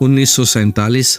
1947।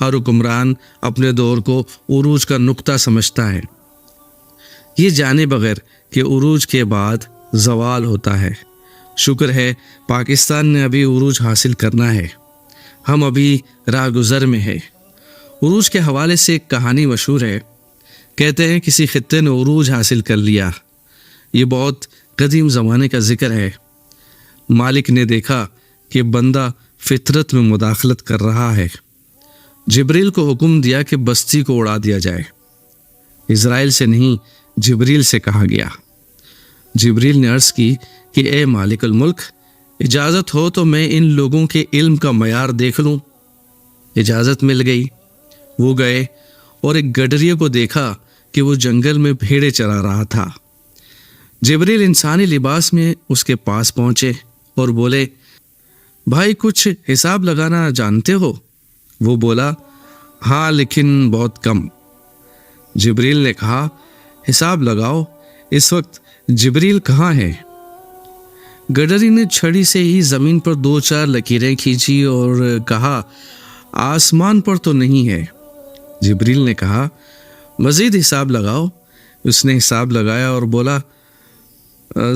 ہر حکمران اپنے دور کو عروج کا نقطہ سمجھتا ہے، یہ جانے بغیر کہ عروج کے بعد زوال ہوتا ہے۔ شکر ہے پاکستان نے ابھی عروج حاصل کرنا ہے، ہم ابھی راہ گزر میں ہے۔ عروج کے حوالے سے ایک کہانی مشہور ہے، کہتے ہیں کسی خطے نے عروج حاصل کر لیا۔ یہ بہت قدیم زمانے کا ذکر ہے۔ مالک نے دیکھا کہ بندہ فطرت میں مداخلت کر رہا ہے، جبریل کو حکم دیا کہ بستی کو اڑا دیا جائے۔ اسرائیل سے نہیں، جبریل سے کہا گیا۔ جبریل نے عرض کی کہ اے مالک الملک، اجازت ہو تو میں ان لوگوں کے علم کا معیار دیکھ لوں۔ اجازت مل گئی۔ وہ گئے اور ایک گڈریے کو دیکھا کہ وہ جنگل میں بھیڑیں چرا رہا تھا۔ جبریل انسانی لباس میں اس کے پاس پہنچے اور بولے، بھائی کچھ حساب لگانا جانتے ہو؟ وہ بولا، ہاں لیکن بہت کم۔ جبریل نے کہا، حساب لگاؤ۔ اس وقت جبریل کہاں ہے؟ گڈری نے چھڑی سے ہی زمین پر 2-4 لکیریں کھینچی اور کہا، آسمان پر تو نہیں ہے۔ جبریل نے کہا، مزید حساب لگاؤ۔ اس نے حساب لگایا اور بولا،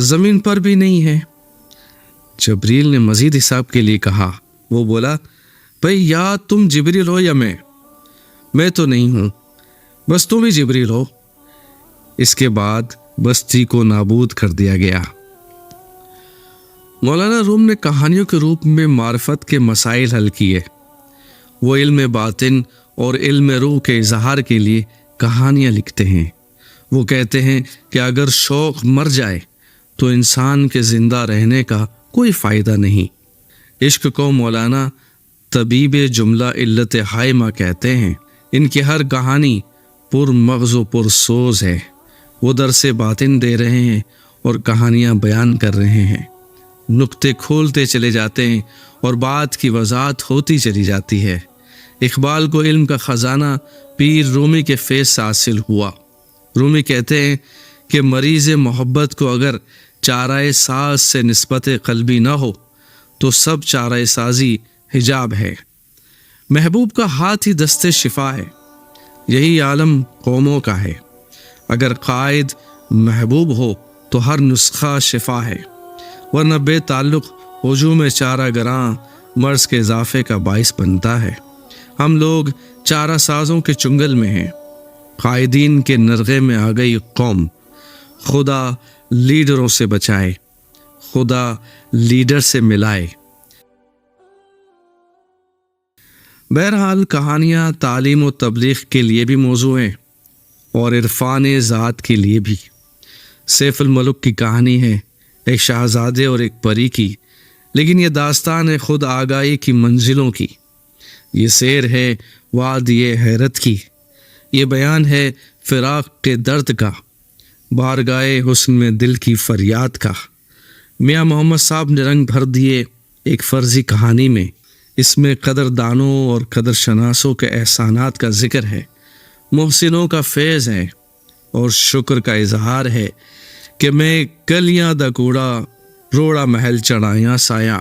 زمین پر بھی نہیں ہے۔ جبریل نے مزید حساب کے لیے کہا۔ وہ بولا، بھئی یا تم جبریل ہو یا میں تو نہیں ہوں، بس تم ہی جبریل ہو۔ اس کے بعد بستی کو نابود کر دیا گیا۔ مولانا روم نے کہانیوں کے روپ میں معرفت کے مسائل حل کیے۔ وہ علم باطن اور علم روح کے اظہار کے لیے کہانیاں لکھتے ہیں۔ وہ کہتے ہیں کہ اگر شوق مر جائے تو انسان کے زندہ رہنے کا کوئی فائدہ نہیں۔ عشق کو مولانا طبیب جملہ علت حائمہ کہتے ہیں۔ ان کی ہر کہانی پر مغز و پر سوز ہے۔ وہ درس باطن دے رہے ہیں اور کہانیاں بیان کر رہے ہیں، نقطے کھولتے چلے جاتے ہیں اور بات کی وضاحت ہوتی چلی جاتی ہے۔ اقبال کو علم کا خزانہ پیر رومی کے فیض سے حاصل ہوا۔ رومی کہتے ہیں کہ مریض محبت کو اگر چارۂ ساز سے نسبت قلبی نہ ہو تو سب چارۂ سازی حجاب ہے۔ محبوب کا ہاتھ ہی دست شفا ہے، یہی عالم قوموں کا ہے۔ اگر قائد محبوب ہو تو ہر نسخہ شفا ہے، ورنہ بے تعلق ہجوم چارہ گراں مرض کے اضافے کا باعث بنتا ہے۔ ہم لوگ چارہ سازوں کے چنگل میں ہیں، قائدین کے نرغے میں آ گئی قوم۔ خدا لیڈروں سے بچائے، خدا لیڈر سے ملائے۔ بہرحال کہانیاں تعلیم و تبلیغ کے لیے بھی موضوع ہیں اور عرفان ذات کے لیے بھی۔ سیف الملک کی کہانی ہے، ایک شہزادے اور ایک پری کی، لیکن یہ داستان ہے خود آگاہی کی منزلوں کی۔ یہ سیر ہے وادی حیرت کی، یہ بیان ہے فراق کے درد کا، بارگاہ حسن میں دل کی فریاد کا۔ میاں محمد صاحب نے رنگ بھر دیے ایک فرضی کہانی میں۔ اس میں قدر دانوں اور قدر شناسوں کے احسانات کا ذکر ہے، محسنوں کا فیض ہے اور شکر کا اظہار ہے کہ میں کلیاں دا کوڑا روڑا محل چڑھایاں سایہ،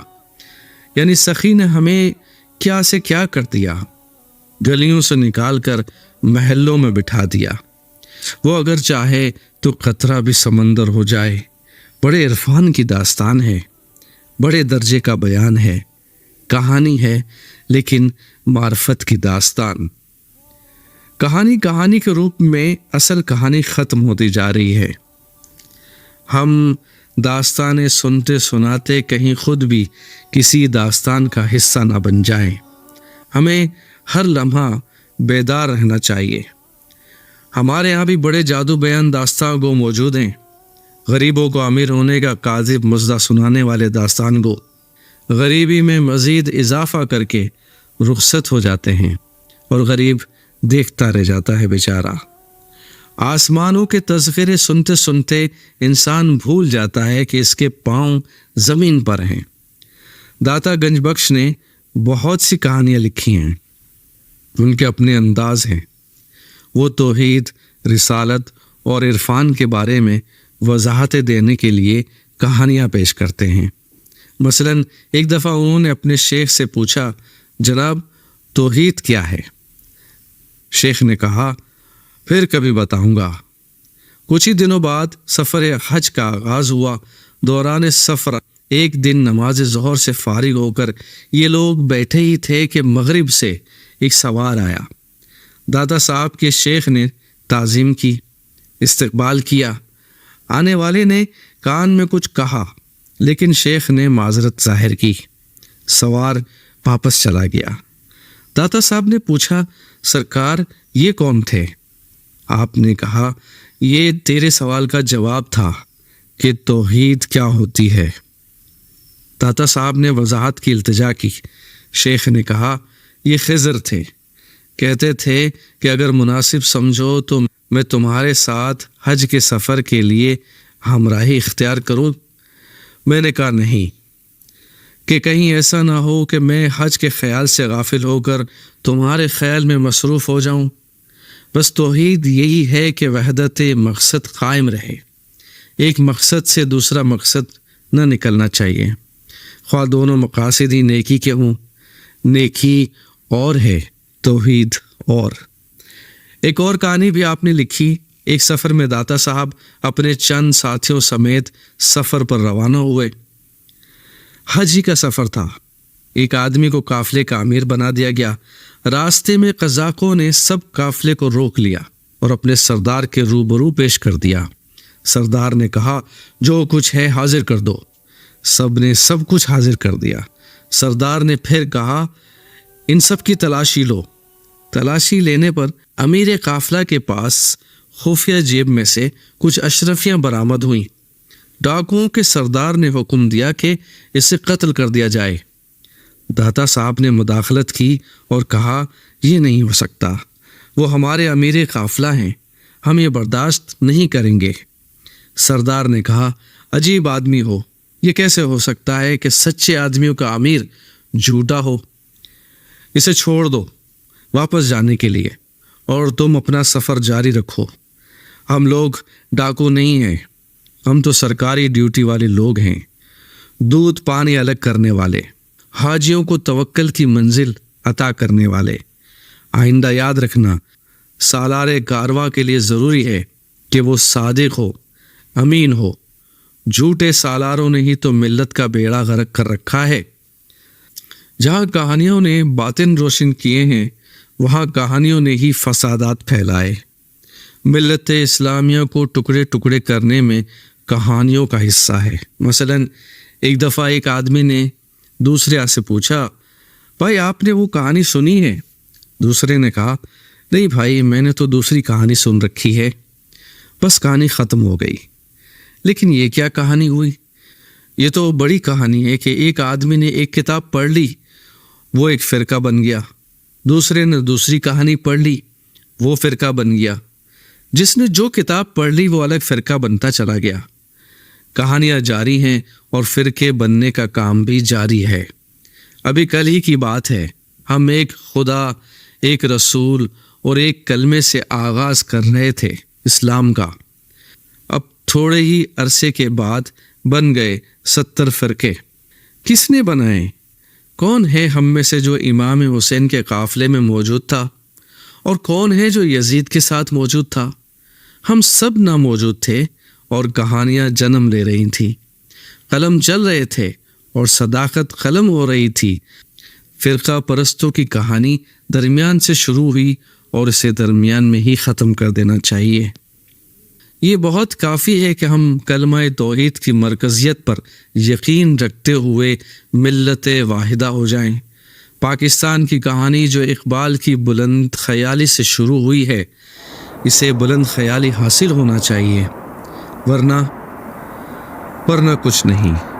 یعنی سخی نے ہمیں کیا سے کیا کر دیا، گلیوں سے نکال کر محلوں میں بٹھا دیا۔ وہ اگر چاہے تو قطرہ بھی سمندر ہو جائے۔ بڑے عرفان کی داستان ہے، بڑے درجے کا بیان ہے، کہانی ہے لیکن معرفت کی داستان۔ کہانی کے روپ میں اصل کہانی ختم ہوتی جا رہی ہے۔ ہم داستانیں سنتے سناتے کہیں خود بھی کسی داستان کا حصہ نہ بن جائیں۔ ہمیں ہر لمحہ بیدار رہنا چاہیے۔ ہمارے ہاں بھی بڑے جادو بیان داستان گو موجود ہیں، غریبوں کو امیر ہونے کا کاذب مزدہ سنانے والے داستان گو غریبی میں مزید اضافہ کر کے رخصت ہو جاتے ہیں اور غریب دیکھتا رہ جاتا ہے بیچارہ۔ آسمانوں کے تذکرے سنتے سنتے انسان بھول جاتا ہے کہ اس کے پاؤں زمین پر ہیں۔ داتا گنج بخش نے بہت سی کہانیاں لکھی ہیں، ان کے اپنے انداز ہیں۔ وہ توحید، رسالت اور عرفان کے بارے میں وضاحتیں دینے کے لیے کہانیاں پیش کرتے ہیں۔ مثلاً ایک دفعہ انہوں نے اپنے شیخ سے پوچھا، جناب توحید کیا ہے؟ شیخ نے کہا پھر کبھی بتاؤں گا۔ کچھ ہی دنوں بعد سفر حج کا آغاز ہوا۔ دوران سفر ایک دن نماز ظہر سے فارغ ہو کر یہ لوگ بیٹھے ہی تھے کہ مغرب سے ایک سوار آیا۔ دادا صاحب کے شیخ نے تعظیم کی، استقبال کیا۔ آنے والے نے کان میں کچھ کہا لیکن شیخ نے معذرت ظاہر کی۔ سوار واپس چلا گیا۔ دادا صاحب نے پوچھا سرکار یہ کون تھے؟ آپ نے کہا یہ تیرے سوال کا جواب تھا کہ توحید کیا ہوتی ہے۔ دادا صاحب نے وضاحت کی التجا کی۔ شیخ نے کہا یہ خضر تھے، کہتے تھے کہ اگر مناسب سمجھو تو میں تمہارے ساتھ حج کے سفر کے لیے ہمراہی اختیار کروں۔ میں نے کہا نہیں، کہ کہیں ایسا نہ ہو کہ میں حج کے خیال سے غافل ہو کر تمہارے خیال میں مصروف ہو جاؤں۔ بس توحید یہی ہے کہ وحدت مقصد قائم رہے، ایک مقصد سے دوسرا مقصد نہ نکلنا چاہیے، خواہ دونوں مقاصد ہی نیکی کے ہوں۔ نیکی اور ہے، توحید اور۔ ایک اور کہانی بھی آپ نے لکھی۔ ایک سفر میں داتا صاحب اپنے چند ساتھیوں سمیت سفر پر روانہ ہوئے۔ حج ہی کا سفر تھا۔ ایک آدمی کو قافلے کا امیر بنا دیا گیا۔ راستے میں قزاقوں نے سب قافلے کو روک لیا اور اپنے سردار کے روبرو پیش کر دیا۔ سردار نے کہا جو کچھ ہے حاضر کر دو۔ سب نے سب کچھ حاضر کر دیا۔ سردار نے پھر کہا ان سب کی تلاشی لو۔ تلاشی لینے پر امیر قافلہ کے پاس خفیہ جیب میں سے کچھ اشرفیاں برآمد ہوئیں۔ ڈاکوؤں کے سردار نے حکم دیا کہ اسے قتل کر دیا جائے۔ داتا صاحب نے مداخلت کی اور کہا یہ نہیں ہو سکتا، وہ ہمارے امیر قافلہ ہیں، ہم یہ برداشت نہیں کریں گے۔ سردار نے کہا عجیب آدمی ہو، یہ کیسے ہو سکتا ہے کہ سچے آدمیوں کا امیر جھوٹا ہو؟ اسے چھوڑ دو واپس جانے کے لیے اور تم اپنا سفر جاری رکھو۔ ہم لوگ ڈاکو نہیں ہیں، ہم تو سرکاری ڈیوٹی والے لوگ ہیں، دودھ پانی الگ کرنے والے، حاجیوں کو توکل کی منزل عطا کرنے والے۔ آئندہ یاد رکھنا سالار کارواں کے لیے ضروری ہے کہ وہ صادق ہو، امین ہو۔ جھوٹے سالاروں نے ہی تو ملت کا بیڑا غرق کر رکھا ہے۔ جہاں کہانیوں نے باطن روشن کیے ہیں وہاں کہانیوں نے ہی فسادات پھیلائے۔ ملت اسلامیہ کو ٹکڑے ٹکڑے کرنے میں کہانیوں کا حصہ ہے۔ مثلا ایک دفعہ ایک آدمی نے دوسرے سے پوچھا بھائی آپ نے وہ کہانی سنی ہے؟ دوسرے نے کہا نہیں بھائی میں نے تو دوسری کہانی سن رکھی ہے۔ بس کہانی ختم ہو گئی۔ لیکن یہ کیا کہانی ہوئی؟ یہ تو بڑی کہانی ہے کہ ایک آدمی نے ایک کتاب پڑھ لی، وہ ایک فرقہ بن گیا۔ دوسرے نے دوسری کہانی پڑھ لی، وہ فرقہ بن گیا۔ جس نے جو کتاب پڑھ لی وہ الگ فرقہ بنتا چلا گیا۔ کہانیاں جاری ہیں اور فرقے بننے کا کام بھی جاری ہے۔ ابھی کل ہی کی بات ہے، ہم ایک خدا، ایک رسول اور ایک کلمے سے آغاز کر رہے تھے اسلام کا۔ اب تھوڑے ہی عرصے کے بعد بن گئے 70 فرقے۔ کس نے بنائے؟ کون ہے ہم میں سے جو امام حسین کے قافلے میں موجود تھا؟ اور کون ہے جو یزید کے ساتھ موجود تھا؟ ہم سب نہ موجود تھے اور کہانیاں جنم لے رہی تھیں، قلم چل رہے تھے اور صداقت قلم ہو رہی تھی۔ فرقہ پرستوں کی کہانی درمیان سے شروع ہوئی اور اسے درمیان میں ہی ختم کر دینا چاہیے۔ یہ بہت کافی ہے کہ ہم کلمہ توحید کی مرکزیت پر یقین رکھتے ہوئے ملت واحدہ ہو جائیں۔ پاکستان کی کہانی جو اقبال کی بلند خیالی سے شروع ہوئی ہے، اسے بلند خیالی حاصل ہونا چاہیے، ورنہ کچھ نہیں۔